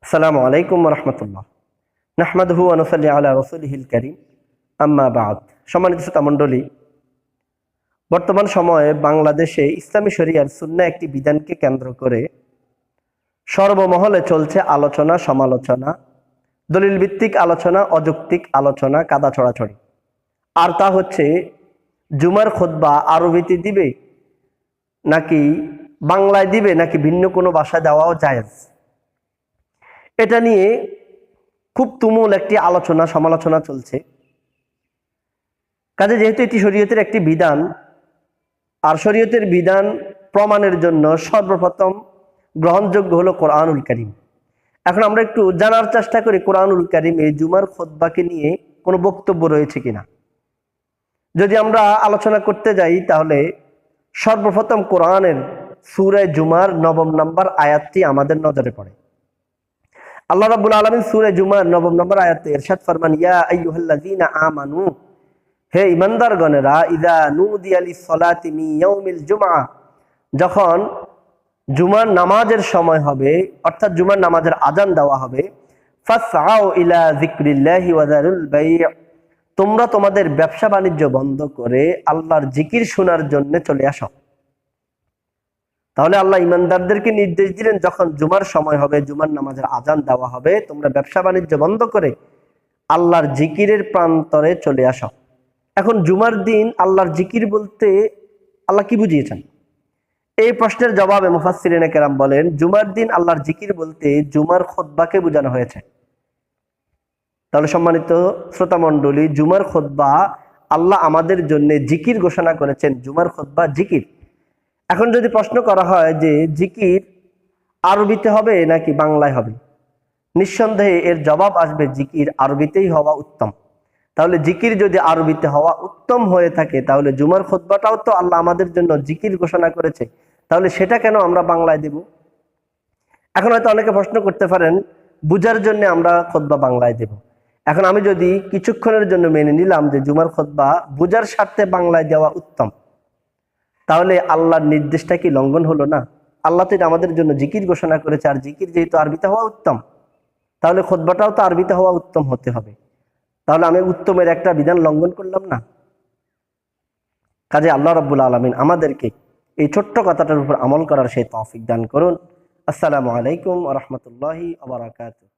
আসসালামু আলাইকুম ওয়া রাহমাতুল্লাহ। নাহমাদুহু ওয়া নুসাল্লি আলা রাসূলিহিল কারীম। আম্মা বা'দ। সম্মানিত শ্রোতা মণ্ডলী, বর্তমান সময়ে বাংলাদেশে ইসলামী শরিয়ার সুন্নাহ একটি বিধানকে কেন্দ্র করে সর্বমহলে চলছে আলোচনা, সমালোচনা, দলিল ভিত্তিক আলোচনা, অযৌক্তিক আলোচনা, কাদা ছড়াছড়ি। আর তা হচ্ছে জুমার খুতবা আরবিতে দিবে নাকি বাংলায় দিবে নাকি ভিন্ন কোনো ভাষা দেওয়াও জায়েজ। এটা নিয়ে খুব তুমুল একটি আলোচনা সমালোচনা চলছে। কাজে যেহেতু এটি শরীয়তের একটি বিধান, আর শরীয়তের বিধান প্রমাণের জন্য সর্বপ্রথম গ্রহণযোগ্য হলো কোরআনুল কারীম। এখন আমরা একটু জানার চেষ্টা করি কোরআনুল কারীমে জুমার খুতবাকে নিয়ে কোনো বক্তব্য রয়েছে কিনা। যদি আমরা আলোচনা করতে যাই তাহলে সর্বপ্রথম কোরআনের সূরা জুমার ৯ নম্বর আয়াতটি আমাদের নজরে পড়ে। আল্লাহ রাব্বুল আলামিন সূরা জুমার ৯ নম্বর আয়াতে ইরশাদ ফরমান, ইয়া আইয়ুহাল্লাযীনা আমানু, হে ঈমানদারগণেরা, ইযা নুদিয়া লিস-সালাতি মিন ইয়াউমিল জুমআ, যখন জুমার নামাজের সময় হবে, অর্থাৎ জুমার নামাজের আযান দেওয়া হবে, ফাসআউ ইলা যিকরিল্লাহি ওয়া যারুল বাই', তোমরা তোমাদের ব্যবসা বাণিজ্য বন্ধ করে আল্লাহর জিকির শোনার জন্য চলে আসো। তাহলে আল্লাহ ঈমানদারদেরকে নির্দেশ দিলেন, যখন জুমার সময় হবে, জুমার নামাজের আযান দেওয়া হবে, তোমরা ব্যবসা বাণিজ্য বন্ধ করে আল্লাহর জিকিরের প্রান্তরে চলে আসো। এখন জুমার দিন আল্লাহর জিকির বলতে আল্লাহ কি বুঝিয়েছেন? এই প্রশ্নের জবাবে মুফাসসিরিনে কেরাম বলেন, জুমার দিন আল্লাহর জিকির বলতে জুমার খুতবাকে বোঝানো হয়েছে। তাহলে সম্মানিত শ্রোতা মণ্ডলী, জুমার খুতবা আল্লাহ আমাদের জন্য জিকির ঘোষণা করেছেন। জুমার খুতবা জিকির। এখন যদি প্রশ্ন করা হয় যে জিকির আরবিতে হবে নাকি বাংলায় হবে, নিঃসন্দেহে এর জবাব আসবে জিকির আরবিতেই হওয়া উত্তম। তাহলে জিকির যদি আরবিতে হওয়া উত্তম হয়ে থাকে, তাহলে জুমার খুতবাটাও তো আল্লাহ আমাদের জন্য জিকির ঘোষণা করেছে, তাহলে সেটা কেন আমরা বাংলায় দেব? এখন হয়তো অনেকে প্রশ্ন করতে পারেন, বুঝার জন্য আমরা খুতবা বাংলায় দেব। এখন আমি যদি কিছুক্ষণের জন্য মেনে নিলাম যে জুমার খুতবা বুঝার স্বার্থে বাংলায় দেওয়া উত্তম, তাহলে আল্লাহর নির্দেশটা কি লঙ্ঘন হলো না? আল্লাহ তো এটা আমাদের জন্য জিকির ঘোষণা করেছে, আর জিকির যেহেতু আরবিতে হওয়া উত্তম, তাহলে খুতবাটাও তো আরবিতে হওয়া উত্তম হতে হবে। তাহলে আমি উত্তমের একটা বিধান লঙ্ঘন করলাম না? কাজে আল্লাহ রাব্বুল আলামিন আমাদেরকে এই ছোট্ট কথাটার উপর আমল করার সেই তৌফিক দান করুন। আসসালামু আলাইকুম ওয়া রাহমাতুল্লাহি ওয়া বারাকাতুহু।